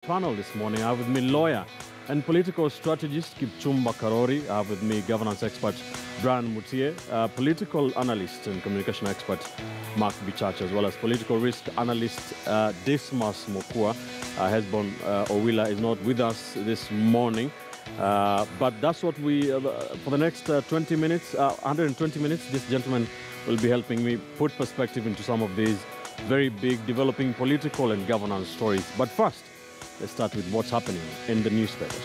panel this morning. I have with me lawyer and political strategist Kipchumba Karori. I have with me governance expert Brian Mutie, political analyst and communication expert Mark Bichach, as well as political risk analyst Dismas Mokua. Hesbon Owila is not with us this morning. But that's what we, for the next 20 minutes, 120 minutes, this gentleman will be helping me put perspective into some of these very big developing political and governance stories. But first, let's start with what's happening in the newspapers.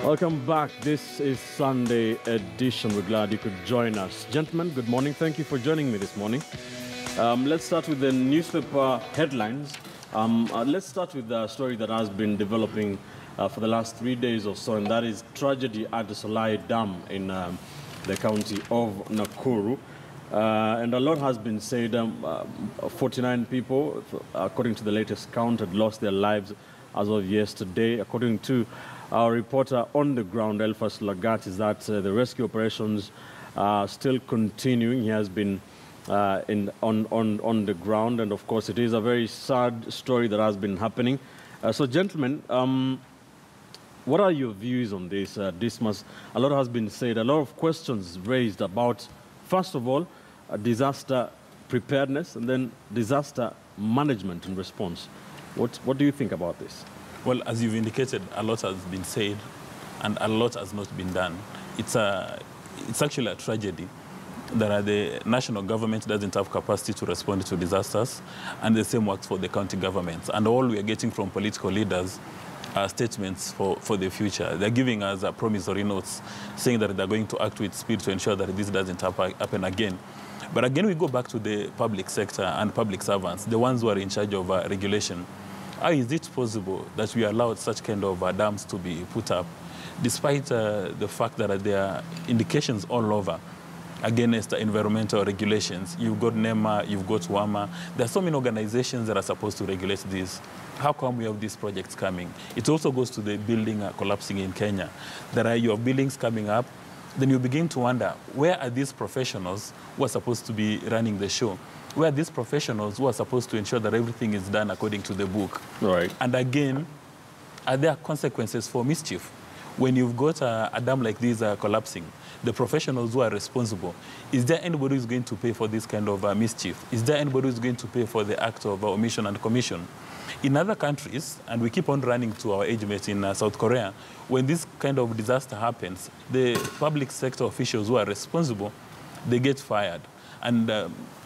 Welcome back. This is Sunday edition. We're glad you could join us. Gentlemen, good morning. Thank you for joining me this morning. Let's start with the newspaper headlines. Let's start with the story that has been developing for the last 3 days or so, and that is tragedy at the Solai Dam in the county of Nakuru. And a lot has been said. 49 people, according to the latest count, had lost their lives as of yesterday. According to our reporter on the ground, Elfas Lagat, is that the rescue operations are still continuing. He has been on the ground, and of course it is a very sad story that has been happening. So gentlemen, what are your views on this? Dismas, a lot has been said, a lot of questions raised about, first of all, disaster preparedness and then disaster management and response. What do you think about this? Well, as you've indicated, a lot has been said and a lot has not been done. It's actually a tragedy that the national government doesn't have capacity to respond to disasters, and the same works for the county governments. And all we are getting from political leaders are statements for the future. They're giving us promissory notes saying that they're going to act with speed to ensure that this doesn't happen again. But again, we go back to the public sector and public servants, the ones who are in charge of regulation. How is it possible that we allowed such kind of dams to be put up, despite the fact that there are indications all over against environmental regulations? You've got NEMA, you've got WAMA. There are so many organizations that are supposed to regulate this. How come we have these projects coming? It also goes to the building collapsing in Kenya. There are your buildings coming up. Then you begin to wonder, where are these professionals who are supposed to be running the show? Where are these professionals who are supposed to ensure that everything is done according to the book? Right. And again, are there consequences for mischief? When you've got a dam like this collapsing, the professionals who are responsible, is there anybody who's going to pay for this kind of mischief? Is there anybody who's going to pay for the act of omission and commission? In other countries, and we keep on running to our age mate in South Korea, when this kind of disaster happens, the public sector officials who are responsible, they get fired. And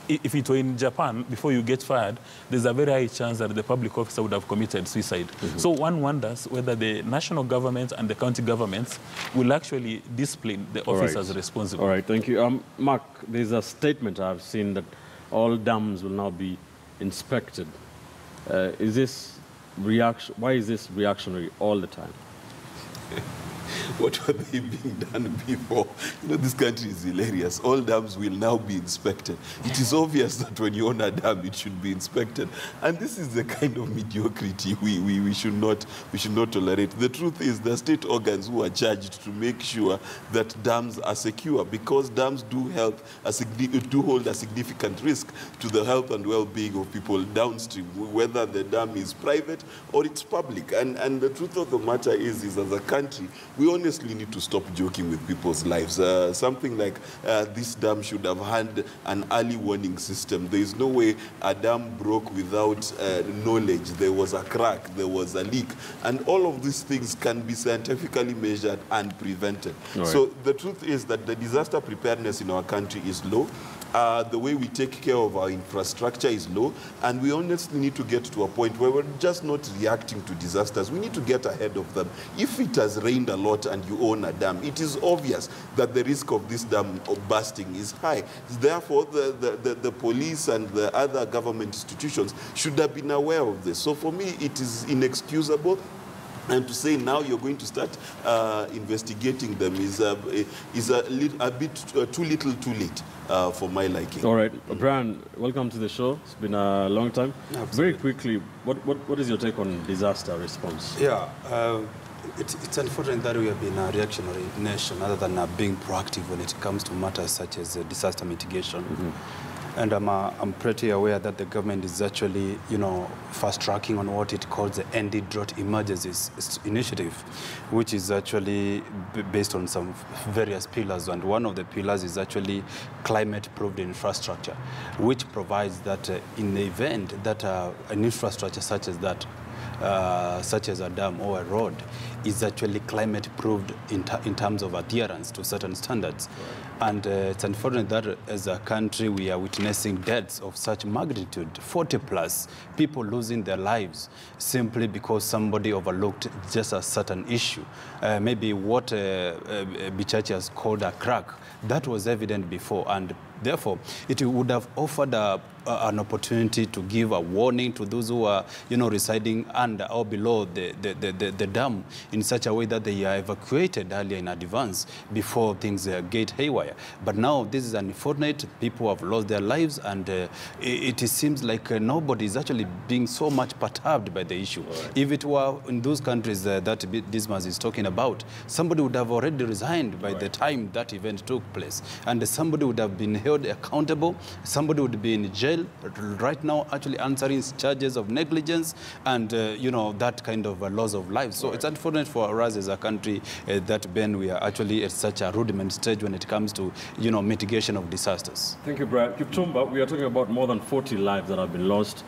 if it were in Japan, before you get fired, there's a very high chance that the public officer would have committed suicide. Mm-hmm. So one wonders whether the national government and the county governments will actually discipline the officers responsible. All right, thank you. Mark, there's a statement I've seen that all dams will now be inspected. Is this reaction? Why is this reactionary all the time? What were they being done before? You know, this country is hilarious. All dams will now be inspected. It is obvious that when you own a dam, it should be inspected. And this is the kind of mediocrity we should not tolerate. The truth is the state organs who are charged to make sure that dams are secure, because dams do hold a significant risk to the health and well-being of people downstream, whether the dam is private or it's public. And the truth of the matter is as a country, we honestly need to stop joking with people's lives. Something like this dam should have had an early warning system. There is no way a dam broke without knowledge. There was a crack, there was a leak, and all of these things can be scientifically measured and prevented. Right. So the truth is that the disaster preparedness in our country is low. The way we take care of our infrastructure is low, and we honestly need to get to a point where we're just not reacting to disasters. We need to get ahead of them. If it has rained a lot and you own a dam, it is obvious that the risk of this dam bursting is high. Therefore, the police and the other government institutions should have been aware of this. So for me, it is inexcusable And to say now you're going to start investigating them is a bit too little, too late for my liking. All right, Brian, welcome to the show. It's been a long time. Absolutely. Very quickly, what is your take on disaster response? Yeah, it's unfortunate that we have been a reactionary nation other than being proactive when it comes to matters such as disaster mitigation. Mm-hmm. And I'm pretty aware that the government is actually, fast-tracking on what it calls the Ended Drought Emergencies Initiative, which is actually based on some various pillars. And one of the pillars is actually climate-proofed infrastructure, which provides that in the event that an infrastructure such as that, such as a dam or a road, is actually climate-proofed in terms of adherence to certain standards. Right. And it's unfortunate that as a country we are witnessing deaths of such magnitude, 40+ people losing their lives simply because somebody overlooked just a certain issue. Maybe what Bichachi has called a crack, that was evident before, and therefore it would have offered an opportunity to give a warning to those who are, residing under or below the dam in such a way that they are evacuated earlier in advance before things get haywire. But now this is unfortunate. People have lost their lives, and it seems like nobody is actually being so much perturbed by the issue. Right. If it were in those countries that Dismas is talking about, somebody would have already resigned by the time that event took place, and somebody would have been held accountable. Somebody would be in jail right now, actually answering charges of negligence and that kind of loss of life. So it's unfortunate for us as a country that, Ben, we are actually at such a rudiment stage when it comes to mitigation of disasters. Thank you, Brian. Kipchumba, we are talking about more than 40 lives that have been lost,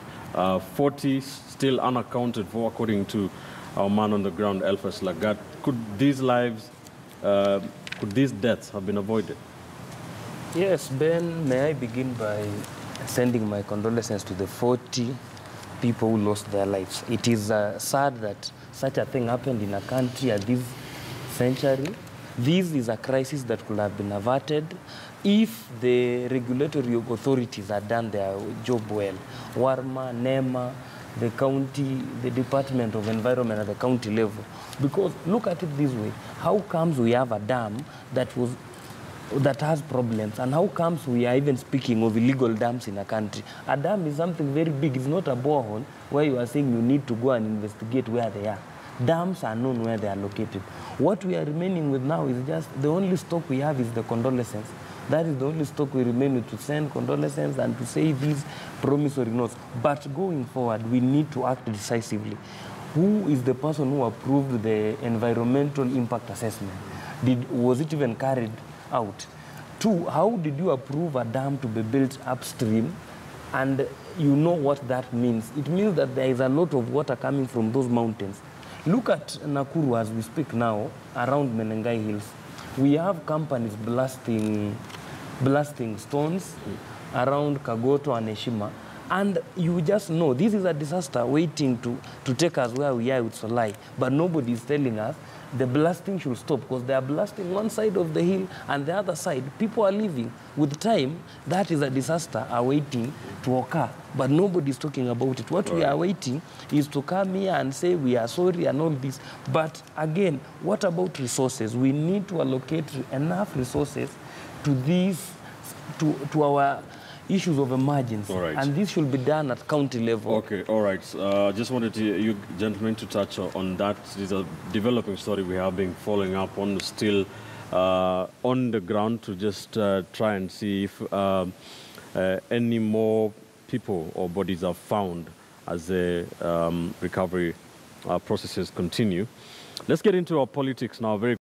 40 still unaccounted for, according to our man on the ground, Elfas Lagat. Could these deaths have been avoided? Yes, Ben, may I begin by sending my condolences to the 40 people who lost their lives. It is sad that such a thing happened in a country at this century. This is a crisis that could have been averted if the regulatory authorities had done their job well. Warma, NEMA, the county, the Department of Environment at the county level. Because look at it this way, how comes we have a dam that has problems, and how comes we are even speaking of illegal dams in a country? A dam is something very big. It's not a borehole where you are saying you need to go and investigate where they are. Dams are known where they are located. What we are remaining with now is just the only stock we have is the condolences. That is the only stock we remain with, to send condolences and to say these promissory notes. But going forward, we need to act decisively. Who is the person who approved the environmental impact assessment? Was it even carried out? 2, how did you approve a dam to be built upstream? And you know what that means. It means that there is a lot of water coming from those mountains. Look at Nakuru as we speak now, around Menengai Hills. We have companies blasting stones around Kagoto and Eshima. And you just know this is a disaster waiting to take us where we are with Solai. But nobody is telling us the blasting should stop, because they are blasting one side of the hill and the other side. People are living. With time, that is a disaster awaiting to occur. But nobody is talking about it. What we are waiting is to come here and say we are sorry and all this. But again, what about resources? We need to allocate enough resources to these, to our issues of emergency. Right. And this should be done at county level. Okay, all right. Just wanted you gentlemen to touch on that. This is a developing story we have been following up on, still on the ground, to just try and see if any more people or bodies are found as the recovery processes continue. Let's get into our politics now very